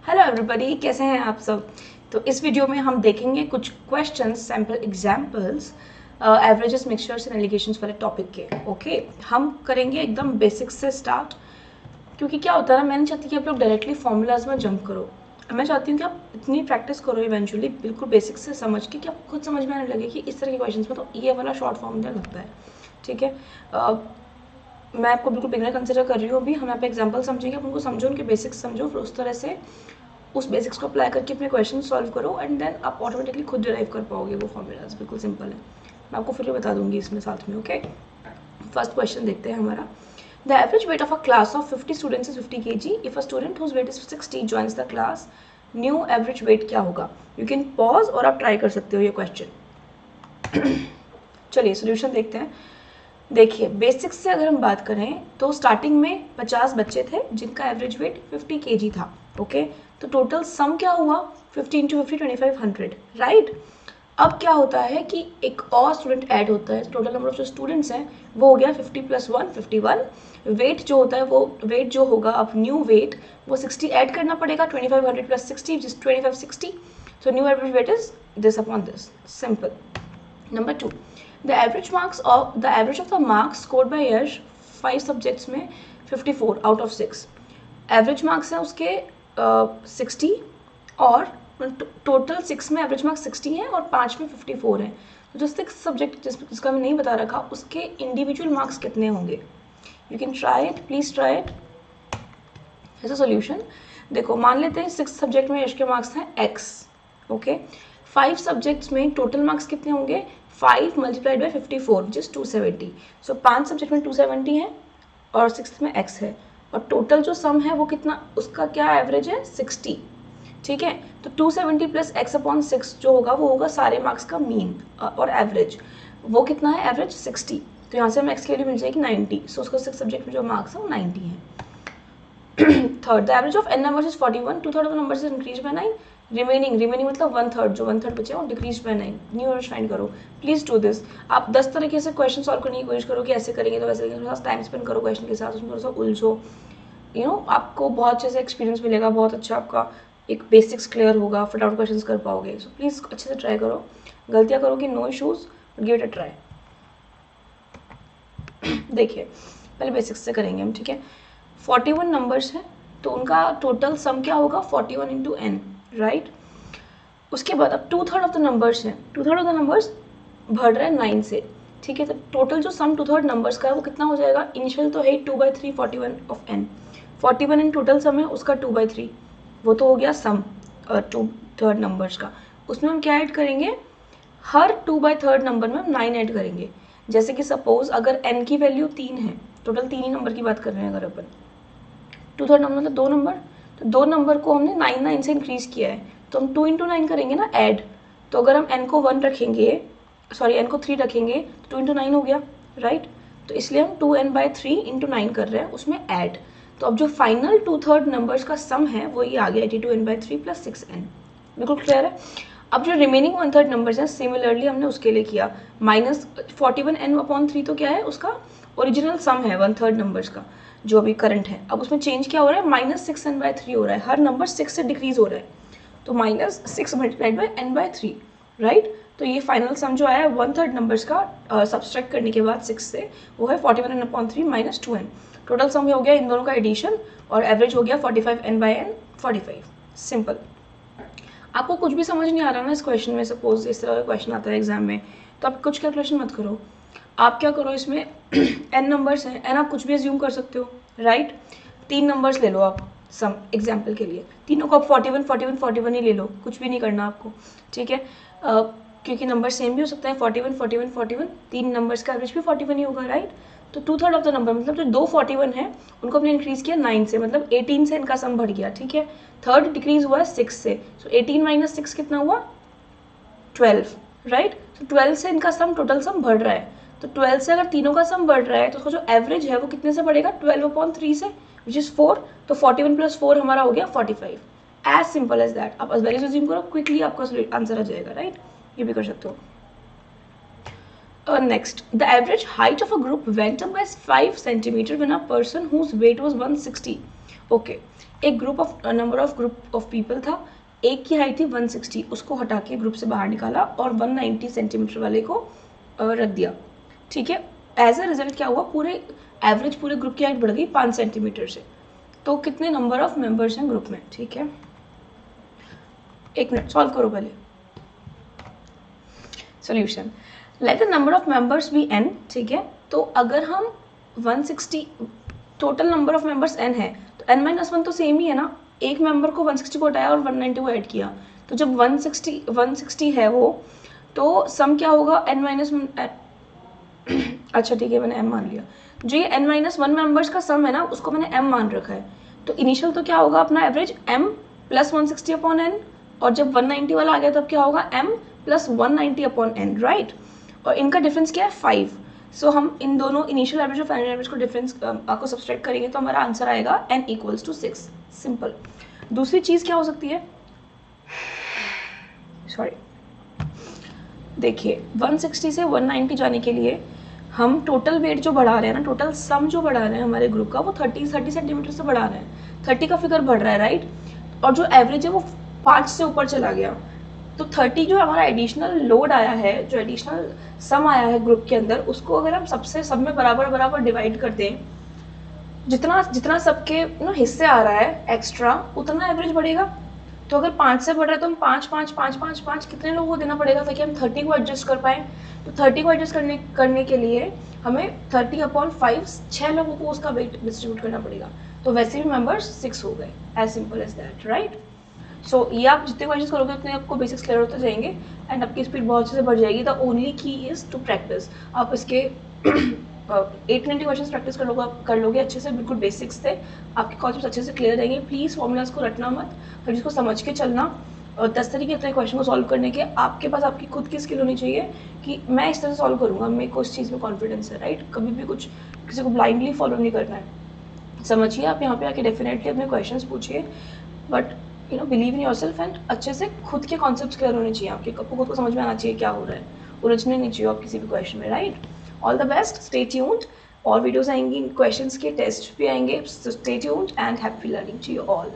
Hello everybody, कैसे हैं आप सब। तो इस वीडियो में हम देखेंगे कुछ questions, sample examples, averages, mixtures and allegations वाले टॉपिक के। ओके, हम करेंगे एकदम बेसिक्स से स्टार्ट, क्योंकि क्या होता है ना, मैं नहीं चाहती कि आप लोग डायरेक्टली फॉर्मूलाज में जंप करो। मैं चाहती हूँ कि आप इतनी प्रैक्टिस करो इवेंचुअली, बिल्कुल बेसिक्स से समझ के, कि आपको खुद समझ में आने लगे कि इस तरह के क्वेश्चंस में तो ये वाला शॉर्ट फॉर्मूला लगता है। ठीक है, मैं आपको बिल्कुल बिगनर कंसिडर कर रही हूँ अभी। हम यहाँ पे एग्जाम्पल समझेंगे, आप उनको समझो, उनके बेसिक्स समझो, फिर उस तरह से उस बेसिक्स को अप्लाई करके अपने क्वेश्चन सॉल्व करो एंड देन आप ऑटोमेटिकली खुद डिराइव कर पाओगे वो फॉर्मूलाज। बिल्कुल सिंपल है, मैं आपको फिर बता दूंगी इसमें साथ में। ओके, फर्स्ट क्वेश्चन देखते हैं हमारा। The average weight of a class of 50 students is 50 kg। If a student whose weight is 60 joins the class, new average weight क्या होगा। यू कैन पॉज और आप ट्राई कर सकते हो ये क्वेश्चन। चलिए सोल्यूशन देखते हैं। देखिए, बेसिक्स से अगर हम बात करें तो स्टार्टिंग में 50 बच्चे थे जिनका एवरेज वेट 50 kg था। ओके, तो टोटल सम क्या हुआ, 50 इंटू 50 2500, राइट। अब क्या होता है कि एक और स्टूडेंट ऐड होता है, टोटल नंबर ऑफ जो स्टूडेंट्स हैं वो हो गया 50 + 1 51। वेट जो होता है वो वेट जो होगा, अब न्यू वेट वो 60 ऐड करना पड़ेगा, 2500 + 60 which is 2560। So new average wait is this upon this, simple. Number 2, the average of the marks scored by Yash 5 subjects में 54 आउट ऑफ 6। एवरेज मार्क्स हैं उसके 60 और टोटल 6 में एवरेज मार्क्स 60 हैं और 5 में 54 हैं। तो जो 6 सब्जेक्ट जिसका मैं नहीं बता रखा उसके इंडिविजुअल मार्क्स कितने होंगे। You can try it, please try it as a solution. देखो, मान लेते हैं 6 सब्जेक्ट में यश के मार्क्स हैं x। ओके, 5 सब्जेक्ट्स में टोटल मार्क्स कितने होंगे, 5 × 54 विच इज 270। सो 5 सब्जेक्ट में 270 है और 6 में x है, और टोटल जो सम है वो कितना, उसका क्या एवरेज है 60। ठीक है, तो 270 + x/6 जो होगा वो होगा सारे मार्क्स का मीन और एवरेज। वो कितना है एवरेज 60, तो यहाँ से हमें x की वैल्यू मिल जाएगी 90। सो उसका 6 सब्जेक्ट में जो मार्क्स है वो 90 है। Third, the average of n numbers is 41, 2/3 of the numbers is increased by 9, remaining मतलब 1/3, जो 1/3 बचे वो decrease by 9। New average find करो, प्लीज डू दिस। आप 10 तरीके से क्वेश्चन सॉल्व करने की कोशिश करो कि ऐसे करेंगे तो वैसे करेंगे, थोड़ा सा टाइम स्पेंड करो क्वेश्चन के साथ, उसमें थोड़ा सा उलझो। आपको बहुत अच्छे से एक्सपीरियंस मिलेगा, बहुत अच्छा आपका एक बेसिक्स क्लियर होगा, फटाफट क्वेश्चन कर पाओगे। सो प्लीज़ अच्छे से ट्राई करो, गलतियाँ करो कि no issues, give it a try. देखिए, पहले बेसिक्स से करेंगे हम, ठीक है। 41 नंबर्स हैं तो उनका टोटल सम क्या होगा 41 इंटू n, राइट। उसके बाद अब 2/3 ऑफ द नंबर्स हैं, 2/3 ऑफ द नंबर्स बढ़ रहे हैं 9 से। ठीक है, तो टोटल जो सम 2/3 नंबर्स का है वो कितना हो जाएगा, इनिशियल तो है 2/3 41 of n, 41 in total sum है उसका 2/3, वो तो हो गया सम 2/3 नंबर्स का। उसमें हम क्या ऐड करेंगे, हर 2/3 नंबर में हम 9 ऐड करेंगे। जैसे कि सपोज अगर n की वैल्यू 3 है, टोटल 3 ही नंबर की बात कर रहे हैं अगर अपन, 2/3 नंबर मतलब 2 नंबर, तो 2 नंबर को हमने 9 से इंक्रीज किया है, तो हम 2 × 9 करेंगे ना ऐड। तो अगर हम n को 1 रखेंगे, सॉरी n को 3 रखेंगे तो 2 × 9 हो गया, राइट। तो इसलिए हम 2n/3 × 9 कर रहे हैं उसमें ऐड। तो अब जो फाइनल 2/3 नंबर्स का सम है वो ये आ गया 82n/3 + 6n। बिल्कुल क्लियर है। अब जो रिमेनिंग 1/3 नंबर्स हैं सिमिलरली हमने उसके लिए किया, -41n/3 तो क्या है, उसका ओरिजिनल सम है 1/3 नंबर्स का जो अभी करंट है। अब उसमें चेंज क्या हो रहा है, -6n/3 हो रहा है, हर नंबर 6 से डिक्रीज हो रहा है, तो -6 × n/3, राइट। तो ये फाइनल सम जो आया है 1/3 नंबर्स का सब्सट्रैक्ट करने के बाद 6 से, वो है 41n/3 - 2n। टोटल सम हो गया इन दोनों का एडिशन और एवरेज हो गया 45n/n 45। सिंपल। आपको कुछ भी समझ नहीं आ रहा ना इस क्वेश्चन में, सपोज इस तरह का क्वेश्चन आता है एग्जाम में, तो आप कुछ कैलकुलेशन मत करो। आप क्या करो, इसमें n नंबर्स हैं, n आप कुछ भी एज्यूम कर सकते हो, राइट। 3 नंबर्स ले लो आप सम एग्जाम्पल के लिए, तीनों को आप 41 41 41 ही ले लो, कुछ भी नहीं करना आपको, ठीक है। क्योंकि नंबर सेम भी हो सकता है, 41 41 41, 3 नंबर्स का एवरेज भी 41 ही होगा, राइट। तो 2/3 ऑफ द नंबर मतलब जो 2 41 है उनको हमने इंक्रीज किया 9 से, मतलब 18 से इनका सम बढ़ गया, ठीक है। थर्ड डिक्रीज हुआ है 6 से, सो 18 - 6 कितना हुआ 12, राइट। तो 12 से इनका सम टोटल सम बढ़ रहा है, तो 12 से अगर तीनों का सम बढ़ रहा है तो उसका जो एवरेज है वो कितने से बढ़ेगा 12/3 से, विच इज 4। तो 41 + 4 हमारा हो गया 45। As simple as that. आप वैल्यूज अज्यूम करो, क्विकली आपका आंसर आ जाएगा, राइट। ये भी कर सकते हो। Next, the average height of a group went up by 5 centimeters when a person whose weight was 160. Okay एक number of group of people था, एक की हाइट थी 160, उसको हटा के ग्रुप से बाहर निकाला और 190 सेंटीमीटर वाले को रख दिया, ठीक है। एज अ रिजल्ट क्या हुआ, पूरे एवरेज पूरे ग्रुप की हाइट बढ़ गई 5 सेंटीमीटर से। तो कितने नंबर ऑफ मेंबर्स हैं ग्रुप में, ठीक है। एक मिनट सॉल्व करो पहले। Solution, let the number of members be n, ठीक है। तो अगर हम 160 total number of members n है तो n-1 तो सेम ही है ना, एक मेंबर को 160 को हटाया और 190 को ऐड किया, तो जब 160 है वो, तो सम क्या होगा n-1 अच्छा ठीक है मैंने m मान लिया, जो ये n-1 मेंबर्स का सम है ना उसको मैंने m मान रखा है। तो इनिशियल तो क्या होगा अपना average m plus 160 upon n, और जब 190 वाला आ गया तब क्या होगा m plus 190 upon n, right. और इनका डिफरेंस क्या है 5। सो हम इन दोनों इनिशियल एवरेज और फाइनल एवरेज को डिफरेंस आपको सब्सट्रैक्ट करेंगे तो हमारा आंसर आएगा n इक्वल्स टू 6, सिंपल। दूसरी चीज़ क्या हो सकती है, सॉरी देखिए 160 से 190 जाने के लिए हम टोटल वेट जो बढ़ा रहे हैं ना, टोटल सम जो बढ़ा रहे हैं हमारे ग्रुप का, वो 30 सेंटीमीटर से बढ़ा रहे हैं, 30 का फिगर बढ़ रहा है, राइट। और जो एवरेज है वो 5 से ऊपर चला गया, तो 30 जो हमारा एडिशनल लोड आया है, जो एडिशनल सम आया है ग्रुप के अंदर, उसको अगर हम सब में बराबर बराबर डिवाइड कर दें, जितना जितना सबके हिस्से आ रहा है एक्स्ट्रा, उतना एवरेज बढ़ेगा। तो अगर 5 से बढ़ रहा है तो हम 5 कितने लोगों को देना पड़ेगा ताकि हम 30 को एडजस्ट कर पाएँ। तो 30 को एडजस्ट करने के लिए हमें 30/5 6 लोगों को उसका वेट डिस्ट्रीब्यूट करना पड़ेगा। तो वैसे भी मेंबर्स 6 हो गए, as simple as that, right. So ये आप जितने को एडजस्ट करोगे उतने आपको बेसिक्स क्लियर होते जाएंगे एंड आपकी स्पीड बहुत अच्छे से बढ़ जाएगी। द ओनली की इज़ टू प्रैक्टिस। आप इसके 8-20 क्वेश्चन प्रैक्टिस कर लोगे अच्छे से, बिल्कुल बेसिक्स थे आपके कॉन्सेप्ट अच्छे से क्लियर रहेंगे। प्लीज़ फॉर्मूलाज को रटना मत, हर चीज़ को समझ के चलना। 10 तरीके होते हैं क्वेश्चन को सॉल्व करने के, आपके पास आपकी खुद की स्किल होनी चाहिए कि मैं इस तरह से सॉल्व करूँगा, मेरे को इस चीज़ में कॉन्फिडेंस है, राइट। कभी भी कुछ किसी को ब्लाइंडली फॉलो नहीं करना है। समझिए, आप यहाँ पे आके डेफिनेटली अपने क्वेश्चंस पूछिए, but believe in yourself and अच्छे से खुद के कॉन्सेप्ट्स क्लियर होने चाहिए आपके, आपको खुद को समझ में आना चाहिए क्या हो रहा है, उलझने नहीं चाहिए आप किसी भी क्वेश्चन में, right. All the best, stay tuned. और वीडियोस आएंगी, क्वेश्चंस के टेस्ट भी आएंगे, stay tuned and happy learning to you all.